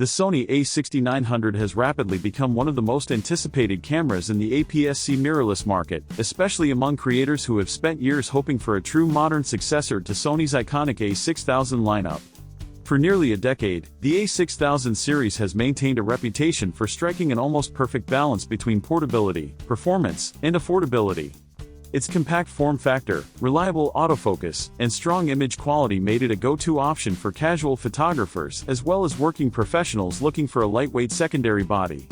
The Sony A6900 has rapidly become one of the most anticipated cameras in the APS-C mirrorless market, especially among creators who have spent years hoping for a true modern successor to Sony's iconic A6000 lineup. For nearly a decade, the A6000 series has maintained a reputation for striking an almost perfect balance between portability, performance, and affordability. Its compact form factor, reliable autofocus, and strong image quality made it a go-to option for casual photographers as well as working professionals looking for a lightweight secondary body.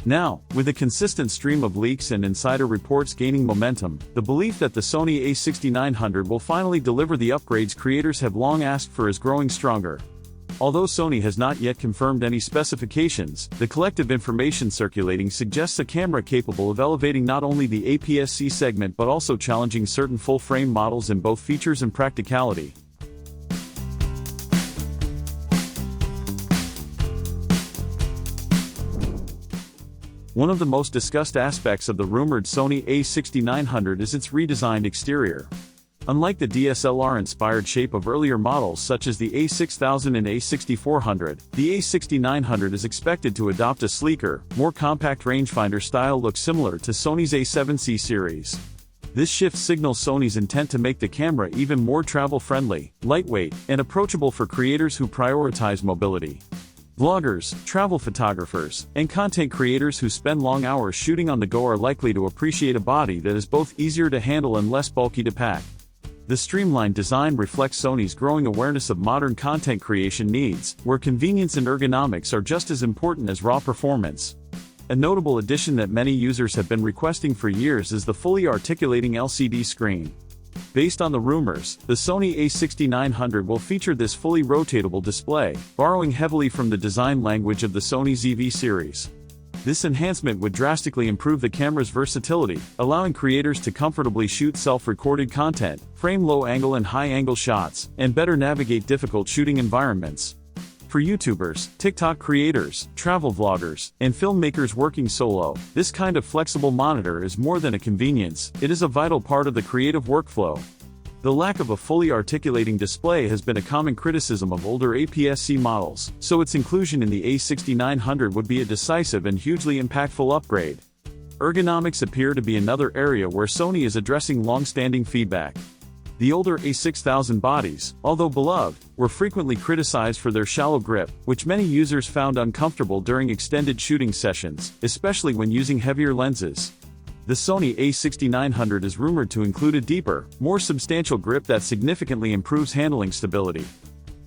Now, with a consistent stream of leaks and insider reports gaining momentum, the belief that the Sony A6900 will finally deliver the upgrades creators have long asked for is growing stronger. Although Sony has not yet confirmed any specifications, the collective information circulating suggests a camera capable of elevating not only the APS-C segment but also challenging certain full-frame models in both features and practicality. One of the most discussed aspects of the rumored Sony A6900 is its redesigned exterior. Unlike the DSLR-inspired shape of earlier models such as the A6000 and A6400, the A6900 is expected to adopt a sleeker, more compact rangefinder style look similar to Sony's A7C series. This shift signals Sony's intent to make the camera even more travel-friendly, lightweight, and approachable for creators who prioritize mobility. Vloggers, travel photographers, and content creators who spend long hours shooting on the go are likely to appreciate a body that is both easier to handle and less bulky to pack. The streamlined design reflects Sony's growing awareness of modern content creation needs, where convenience and ergonomics are just as important as raw performance. A notable addition that many users have been requesting for years is the fully articulating LCD screen. Based on the rumors, the Sony A6900 will feature this fully rotatable display, borrowing heavily from the design language of the Sony ZV series. This enhancement would drastically improve the camera's versatility, allowing creators to comfortably shoot self-recorded content, frame low-angle and high-angle shots, and better navigate difficult shooting environments. For YouTubers, TikTok creators, travel vloggers, and filmmakers working solo, this kind of flexible monitor is more than a convenience, it is a vital part of the creative workflow. The lack of a fully articulating display has been a common criticism of older APS-C models, so its inclusion in the A6900 would be a decisive and hugely impactful upgrade. Ergonomics appear to be another area where Sony is addressing long-standing feedback. The older A6000 bodies, although beloved, were frequently criticized for their shallow grip, which many users found uncomfortable during extended shooting sessions, especially when using heavier lenses. The Sony A6900 is rumored to include a deeper, more substantial grip that significantly improves handling stability.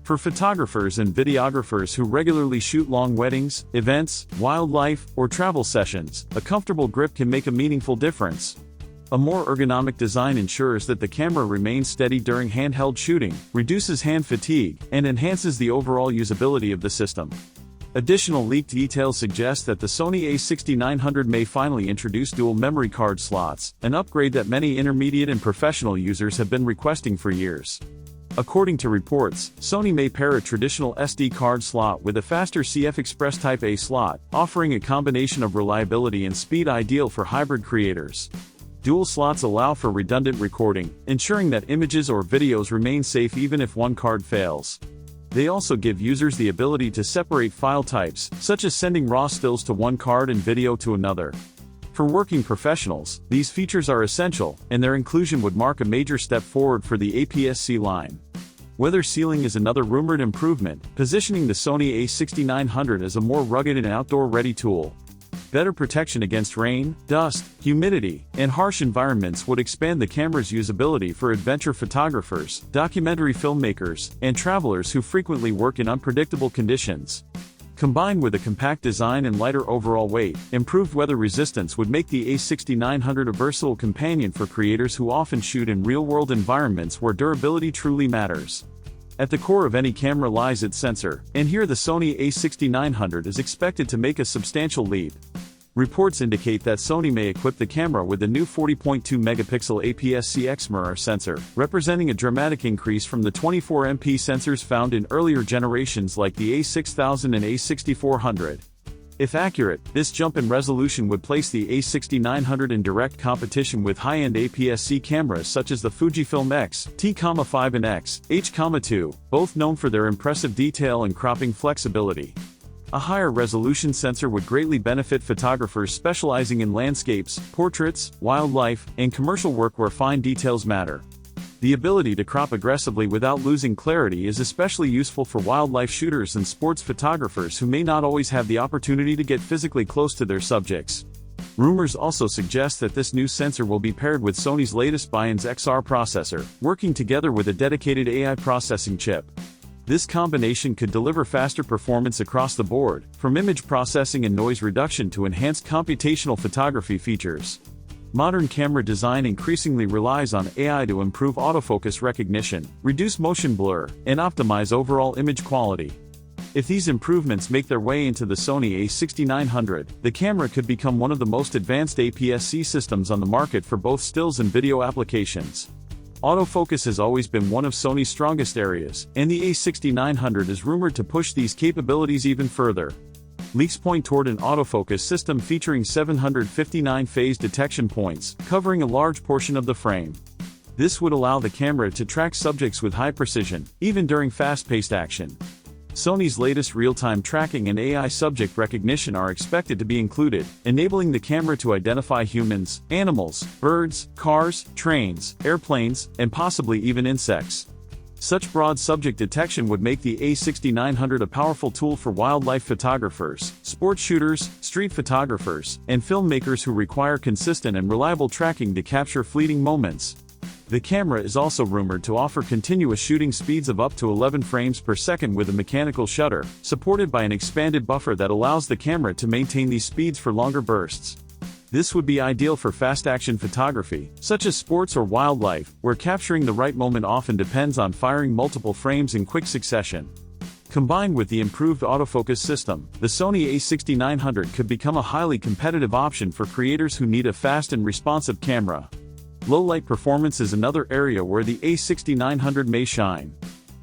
For photographers and videographers who regularly shoot long weddings, events, wildlife, or travel sessions, a comfortable grip can make a meaningful difference. A more ergonomic design ensures that the camera remains steady during handheld shooting, reduces hand fatigue, and enhances the overall usability of the system. Additional leaked details suggest that the Sony A6900 may finally introduce dual memory card slots, an upgrade that many intermediate and professional users have been requesting for years. According to reports, Sony may pair a traditional SD card slot with a faster CF Express Type A slot, offering a combination of reliability and speed ideal for hybrid creators. Dual slots allow for redundant recording, ensuring that images or videos remain safe even if one card fails. They also give users the ability to separate file types, such as sending raw stills to one card and video to another. For working professionals, these features are essential, and their inclusion would mark a major step forward for the APS-C line. Weather sealing is another rumored improvement, positioning the Sony A6900 as a more rugged and outdoor-ready tool. Better protection against rain, dust, humidity, and harsh environments would expand the camera's usability for adventure photographers, documentary filmmakers, and travelers who frequently work in unpredictable conditions. Combined with a compact design and lighter overall weight, improved weather resistance would make the A6900 a versatile companion for creators who often shoot in real-world environments where durability truly matters. At the core of any camera lies its sensor, and here the Sony A6900 is expected to make a substantial leap. Reports indicate that Sony may equip the camera with a new 40.2-megapixel APS-C XMirror sensor, representing a dramatic increase from the 24MP sensors found in earlier generations like the A6000 and A6400. If accurate, this jump in resolution would place the A6900 in direct competition with high-end APS-C cameras such as the Fujifilm X, T-5 and X, H-2, both known for their impressive detail and cropping flexibility. A higher resolution sensor would greatly benefit photographers specializing in landscapes, portraits, wildlife, and commercial work where fine details matter. The ability to crop aggressively without losing clarity is especially useful for wildlife shooters and sports photographers who may not always have the opportunity to get physically close to their subjects. Rumors also suggest that this new sensor will be paired with Sony's latest Bions XR processor, working together with a dedicated AI processing chip. This combination could deliver faster performance across the board, from image processing and noise reduction to enhanced computational photography features. Modern camera design increasingly relies on AI to improve autofocus recognition, reduce motion blur, and optimize overall image quality. If these improvements make their way into the Sony A6900, the camera could become one of the most advanced APS-C systems on the market for both stills and video applications. Autofocus has always been one of Sony's strongest areas, and the A6900 is rumored to push these capabilities even further. Leaks point toward an autofocus system featuring 759 phase detection points, covering a large portion of the frame. This would allow the camera to track subjects with high precision, even during fast-paced action. Sony's latest real-time tracking and AI subject recognition are expected to be included, enabling the camera to identify humans, animals, birds, cars, trains, airplanes, and possibly even insects. Such broad subject detection would make the A6900 a powerful tool for wildlife photographers, sports shooters, street photographers, and filmmakers who require consistent and reliable tracking to capture fleeting moments. The camera is also rumored to offer continuous shooting speeds of up to 11 frames per second with a mechanical shutter, supported by an expanded buffer that allows the camera to maintain these speeds for longer bursts. This would be ideal for fast-action photography, such as sports or wildlife, where capturing the right moment often depends on firing multiple frames in quick succession. Combined with the improved autofocus system, the Sony A6900 could become a highly competitive option for creators who need a fast and responsive camera. Low-light performance is another area where the A6900 may shine.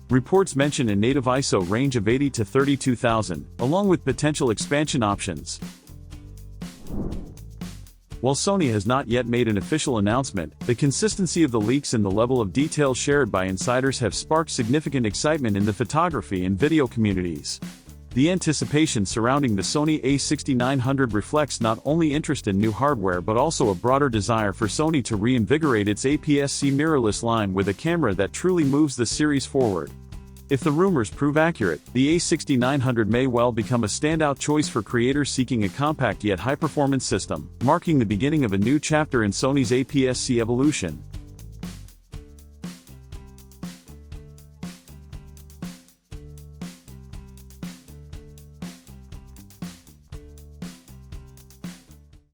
Reports mention a native ISO range of 80 to 32,000, along with potential expansion options. While Sony has not yet made an official announcement, the consistency of the leaks and the level of detail shared by insiders have sparked significant excitement in the photography and video communities. The anticipation surrounding the Sony A6900 reflects not only interest in new hardware but also a broader desire for Sony to reinvigorate its APS-C mirrorless line with a camera that truly moves the series forward. If the rumors prove accurate, the A6900 may well become a standout choice for creators seeking a compact yet high-performance system, marking the beginning of a new chapter in Sony's APS-C evolution.